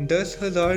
10,000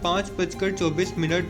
5:24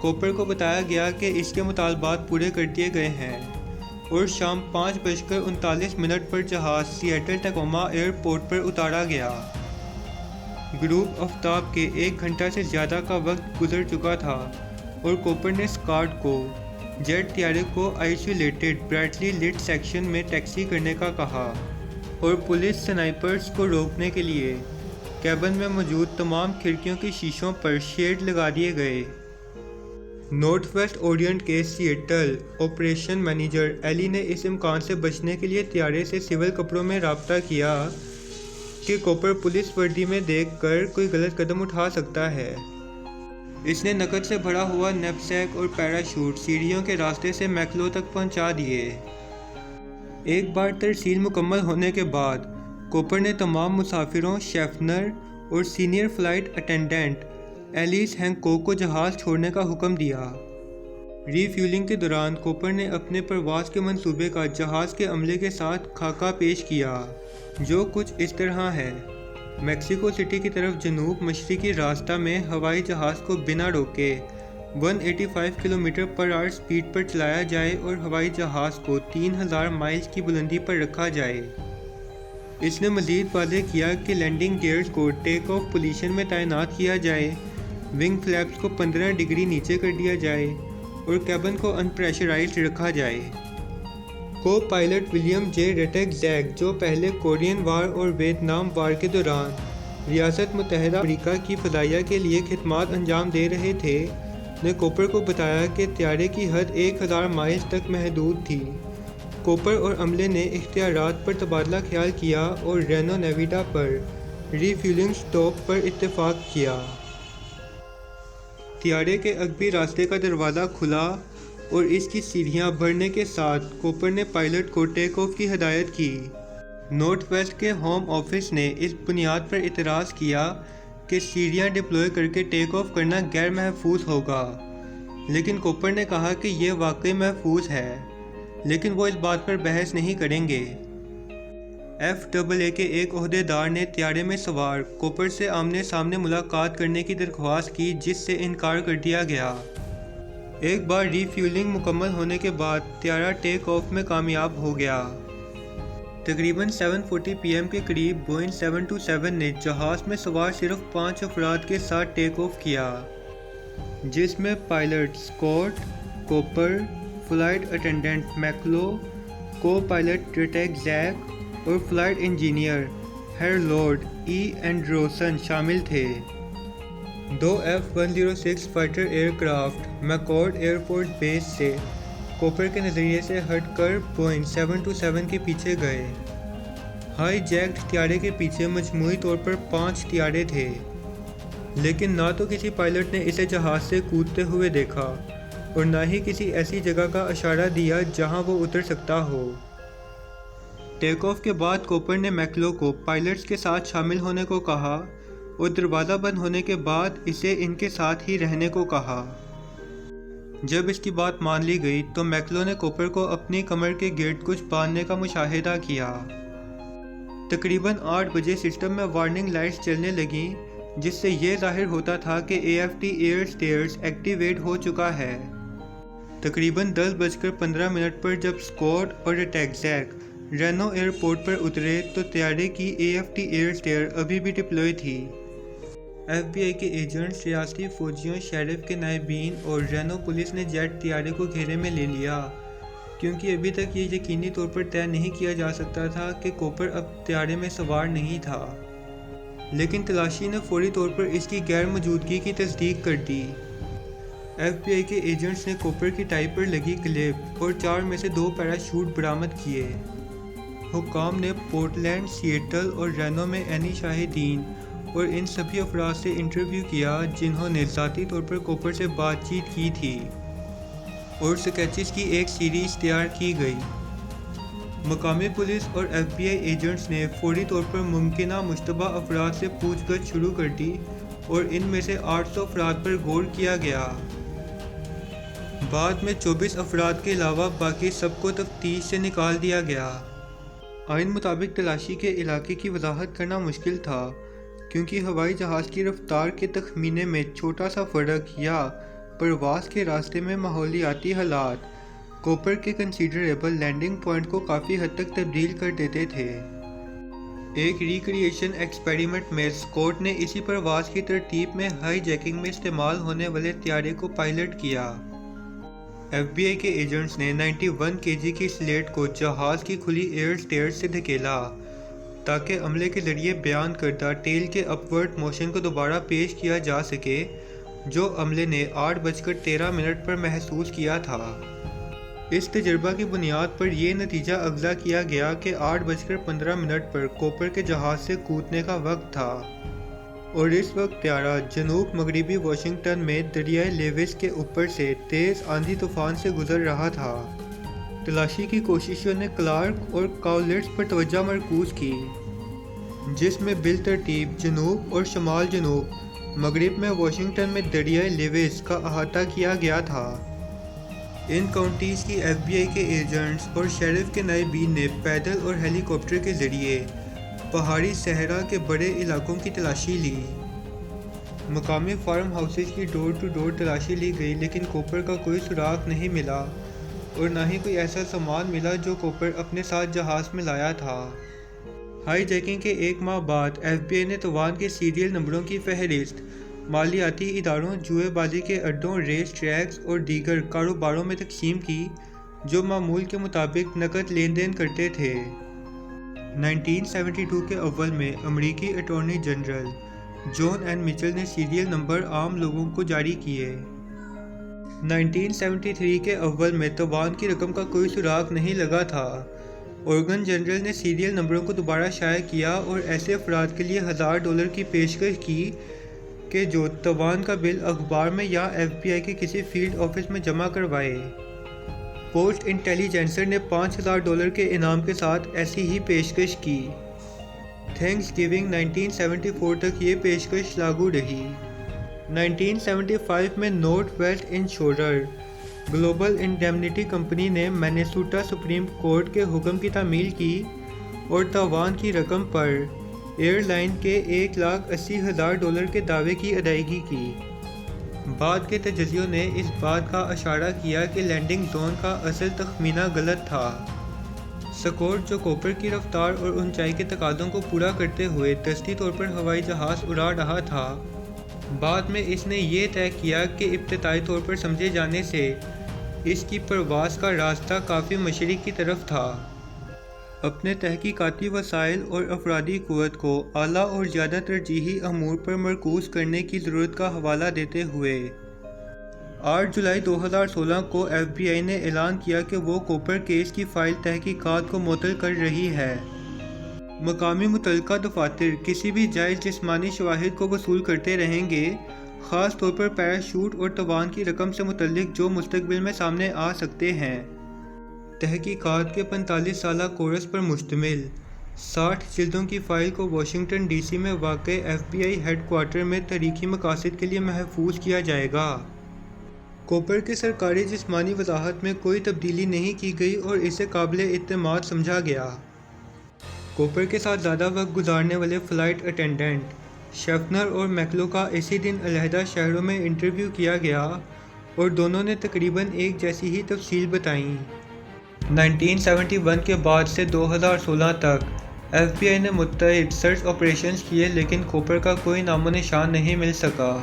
Cooper کو بتایا گیا کہ اس کے مطالبات پورے کر دیے گئے ہیں اور شام 5:39 پر جہاز سیٹل ٹیکوما ایئرپورٹ پر اتارا گیا۔ غروب آفتاب کے 1 گھنٹہ سے زیادہ کا وقت گزر چکا تھا اور کوپر نے اسکاٹ کو جیٹ طیارے کو آئسولیٹڈ برائٹلی لٹ سیکشن میں ٹیکسی کرنے کا کہا اور پولیس سنائپرز کو روکنے کے لیے کیبن میں موجود تمام کھڑکیوں کی شیشوں پر شیڈ لگا دیے گئے۔ نارتھ ویسٹ اورینٹ کے سیٹل آپریشن مینیجر ایلی نے اس امکان سے بچنے کے لیے طیارے سے سول کپڑوں میں رابطہ کیا کہ کوپر پولیس وردی میں دیکھ کر کوئی غلط قدم اٹھا سکتا ہے۔ اس نے نقد سے بھرا ہوا نیپسیک اور پیراشوٹ سیڑھیوں کے راستے سے میکلو تک پہنچا دیے۔ ایک بار ترسیل مکمل ہونے کے بعد کوپر نے تمام مسافروں، شیفنر اور senior flight attendant alias Hancock کو جہاز چھوڑنے کا حکم دیا۔ ری فیولنگ کے دوران کوپر نے اپنے پرواز کے منصوبے کا جہاز کے عملے کے ساتھ خاکہ پیش کیا، جو کچھ اس طرح ہے۔ میکسیکو سٹی کی طرف جنوب مشرقی راستہ میں ہوائی جہاز کو بنا روکے 185 کلومیٹر پر آور سپیڈ پر چلایا جائے اور ہوائی جہاز کو 3000 مائلز کی بلندی پر رکھا جائے۔ اس نے مزید واضح کیا کہ لینڈنگ گیئرز کو ٹیک آف پوزیشن میں تعینات کیا جائے، ونگ فلیپس کو 15 ڈگری نیچے کر دیا جائے اور کیبن کو ان پریشرائزڈ رکھا جائے۔ کو پائلٹ ولیم جے ریٹیک زیگ، جو پہلے کورین وار اور ویتنام وار کے دوران ریاست متحدہ امریکہ کی فضائیہ کے لیے خدمات انجام دے رہے تھے، نے کوپر کو بتایا کہ طیارے کی حد 1000 مائلز تک محدود تھی۔ کوپر اور عملے نے اختیارات پر تبادلہ خیال کیا اور رینو نیویڈا پر ری فیولنگ سٹاپ پر اتفاق کیا۔ طیارے کے عقبی راستے کا دروازہ کھلا اور اس کی سیڑھیاں بھرنے کے ساتھ کوپر نے پائلٹ کو ٹیک آف کی ہدایت کی۔ نارتھ ویسٹ کے ہوم آفس نے اس بنیاد پر اعتراض کیا کہ سیڑھیاں ڈپلوائے کر کے ٹیک آف کرنا غیر محفوظ ہوگا، لیکن کوپر نے کہا کہ یہ واقعی محفوظ ہے، لیکن وہ اس بات پر بحث نہیں کریں گے۔ FAA کے ایک عہدیدار نے طیارے میں سوار کوپر سے آمنے سامنے ملاقات کرنے کی درخواست کی، جس سے انکار کر دیا گیا۔ ایک بار ری فیولنگ مکمل ہونے کے بعد طیارہ ٹیک آف میں کامیاب ہو گیا۔ تقریباً 7:40 PM کے قریب بوئنگ 727 نے جہاز میں سوار صرف 5 افراد کے ساتھ ٹیک آف کیا، جس میں pilot Scott Cooper, flight attendant میکلو، کو پائلٹ ریٹیک زیگ اور flight engineer Harold E Anderson شامل تھے۔ 2 F-106 fighter aircraft McChord air force base سے کوپر کے نظریے سے ہٹ کر بوئنگ 727 کے پیچھے گئے۔ ہائی جیکڈ طیارے کے پیچھے مجموعی طور پر 5 طیارے تھے، لیکن نہ تو کسی پائلٹ نے اسے جہاز سے کودتے ہوئے دیکھا اور نہ ہی کسی ایسی جگہ کا اشارہ دیا جہاں وہ اتر سکتا ہو۔ ٹیک آف کے بعد کوپر نے میکلو کو پائلٹس کے ساتھ شامل ہونے کو کہا اور دروازہ بند ہونے کے بعد اسے ان کے ساتھ ہی رہنے کو کہا۔ جب اس کی بات مان لی گئی تو میکلو نے کوپر کو اپنی کمر کے گرد کچھ باندھنے کا مشاہدہ کیا۔ تقریباً 8 بجے سسٹم میں وارننگ لائٹس چلنے لگیں، جس سے یہ ظاہر ہوتا تھا کہ AFT ایئر سٹیئرز ایکٹیویٹ ہو چکا ہے۔ تقریباً 10:15 پر جب اسکاٹ اور ریٹیک زیگ رینو ایئرپورٹ پر اترے تو طیارے کی AFT ایئر سٹیئر ابھی بھی ڈپلوئے تھی۔ FBI کے ایجنٹس، ریاستی فوجیوں، شیرف کے نائبین اور رینو پولیس نے جیٹ طیارے کو گھیرے میں لے لیا، کیونکہ ابھی تک یہ یقینی طور پر طے نہیں کیا جا سکتا تھا کہ کوپر اب طیارے میں سوار نہیں تھا، لیکن تلاشی نے فوری طور پر اس کی غیر موجودگی کی تصدیق کر دی۔ FBI کے ایجنٹس نے کوپر کی ٹائی پر لگی کلپ اور 4 میں سے 2 پیراشوٹ برآمد کیے۔ حکام نے پورٹلینڈ، سیٹل اور رینو میں اینی شاہدین اور ان سبھی افراد سے انٹرویو کیا جنہوں نے ذاتی طور پر کوپر سے بات چیت کی تھی، اور سکیچز کی ایک سیریز تیار کی گئی۔ مقامی پولیس اور FBI ایجنٹس نے فوری طور پر ممکنہ مشتبہ افراد سے پوچھ گچھ شروع کر دی اور ان میں سے 800 افراد پر غور کیا گیا۔ بعد میں 24 افراد کے علاوہ باقی سب کو تفتیش سے نکال دیا گیا۔ آئین مطابق تلاشی کے علاقے کی وضاحت کرنا مشکل تھا، کیونکہ ہوائی جہاز کی رفتار کے تخمینے میں چھوٹا سا فرق یا پرواز کے راستے میں ماحولیاتی حالات کوپر کے کنسیڈریبل لینڈنگ پوائنٹ کو کافی حد تک تبدیل کر دیتے تھے۔ ایک ریکریشن ایکسپیریمنٹ میں اسکاٹ نے اسی پرواز کی ترتیب میں ہائی جیکنگ میں استعمال ہونے والے طیارے کو پائلٹ کیا۔ ایف بی آئی کے ایجنٹس نے 91 kg کی سلیٹ کو جہاز کی کھلی ایئر سٹیئرز سے دھکیلا تاکہ عملے کے ذریعے بیان کردہ ٹیل کے اپورڈ موشن کو دوبارہ پیش کیا جا سکے، جو عملے نے 8:13 پر محسوس کیا تھا۔ اس تجربہ کی بنیاد پر یہ نتیجہ اخذ کیا گیا کہ 8:15 پر کوپر کے جہاز سے کودنے کا وقت تھا، اور اس وقت طیارہ جنوب مغربی واشنگٹن میں دریائے لیوز کے اوپر سے تیز آندھی طوفان سے گزر رہا تھا۔ تلاشی کی کوششوں نے کلارک اور کاؤلٹس پر توجہ مرکوز کی، جس میں بالترتیب جنوب اور شمال جنوب مغرب میں واشنگٹن میں دریائے لیوز کا احاطہ کیا گیا تھا۔ ان کاؤنٹیز کی ایف بی آئی کے ایجنٹس اور شیرف کے نائبین نے پیدل اور ہیلی کاپٹر کے ذریعے پہاڑی صحرا کے بڑے علاقوں کی تلاشی لی۔ مقامی فارم ہاؤسز کی ڈور ٹو ڈور تلاشی لی گئی، لیکن کوپر کا کوئی سراغ نہیں ملا اور نہ ہی کوئی ایسا سامان ملا جو کوپر اپنے ساتھ جہاز میں لایا تھا۔ ہائی جیکنگ کے ایک ماہ بعد ایف بی آئی نے توان کے سیریل نمبروں کی فہرست مالیاتی اداروں، جوئے بازی کے اڈوں، ریس ٹریکس اور دیگر کاروباروں میں تقسیم کی جو معمول کے مطابق نقد لین دین کرتے تھے۔ 1972 کے اول میں امریکی اٹارنی جنرل جان این مچل نے سیریل نمبر عام لوگوں کو جاری کیے۔ 1973 کے اول میں توان کی رقم کا کوئی سراغ نہیں لگا تھا۔ اورگن جنرل نے سیریل نمبروں کو دوبارہ شائع کیا اور ایسے افراد کے لیے $1000 کی پیشکش کی کہ جو توان کا بل اخبار میں یا ایف بی آئی کے کسی فیلڈ آفس میں جمع کروائے۔ پوسٹ انٹیلیجنسر نے $5000 کے انعام کے ساتھ ایسی ہی پیشکش کی۔ تھینکس گیونگ 1974 تک یہ پیشکش لاگو رہی۔ 1975 میں North West insurer Global Indemnity company نے مینیسوٹا سپریم کورٹ کے حکم کی تعمیل کی اور تاوان کی رقم پر ایئر لائن کے $180,000 کے دعوے کی ادائیگی کی۔ بعد کے تجزیوں نے اس بات کا اشارہ کیا کہ لینڈنگ زون کا اصل تخمینہ غلط تھا۔ اسکاٹ، جو کوپر کی رفتار اور اونچائی کے تقاضوں کو پورا کرتے ہوئے دستی طور پر ہوائی جہاز اڑا رہا تھا، بعد میں اس نے یہ طے کیا کہ ابتدائی طور پر سمجھے جانے سے اس کی پرواز کا راستہ کافی مشرق کی طرف تھا۔ اپنے تحقیقاتی وسائل اور افرادی قوت کو اعلیٰ اور زیادہ ترجیحی امور پر مرکوز کرنے کی ضرورت کا حوالہ دیتے ہوئے 8 جولائی 2016 کو ایف بی آئی نے اعلان کیا کہ وہ کوپر کیس کی فائل تحقیقات کو معطل کر رہی ہے۔ مقامی متعلقہ دفاتر کسی بھی جائز جسمانی شواہد کو وصول کرتے رہیں گے، خاص طور پر پیراشوٹ اور توان کی رقم سے متعلق جو مستقبل میں سامنے آ سکتے ہیں۔ تحقیقات کے 45 سالہ کورس پر مشتمل 60 جلدوں کی فائل کو واشنگٹن ڈی سی میں واقع F B I headquarter میں تاریخی مقاصد کے لیے محفوظ کیا جائے گا۔ کوپر کے سرکاری جسمانی وضاحت میں کوئی تبدیلی نہیں کی گئی اور اسے قابل اعتماد سمجھا گیا۔ کوپر کے ساتھ زیادہ وقت گزارنے والے فلائٹ اٹینڈنٹ شیفنر اور میکلو کا اسی دن علیحدہ شہروں میں انٹرویو کیا گیا اور دونوں نے تقریباً ایک جیسی ہی تفصیل بتائیں۔ 1971 کے بعد سے 2016 تک ایف بی آئی نے متعدد سرچ آپریشنز کیے، لیکن کوپر کا کوئی نام و نشان نہیں مل سکا۔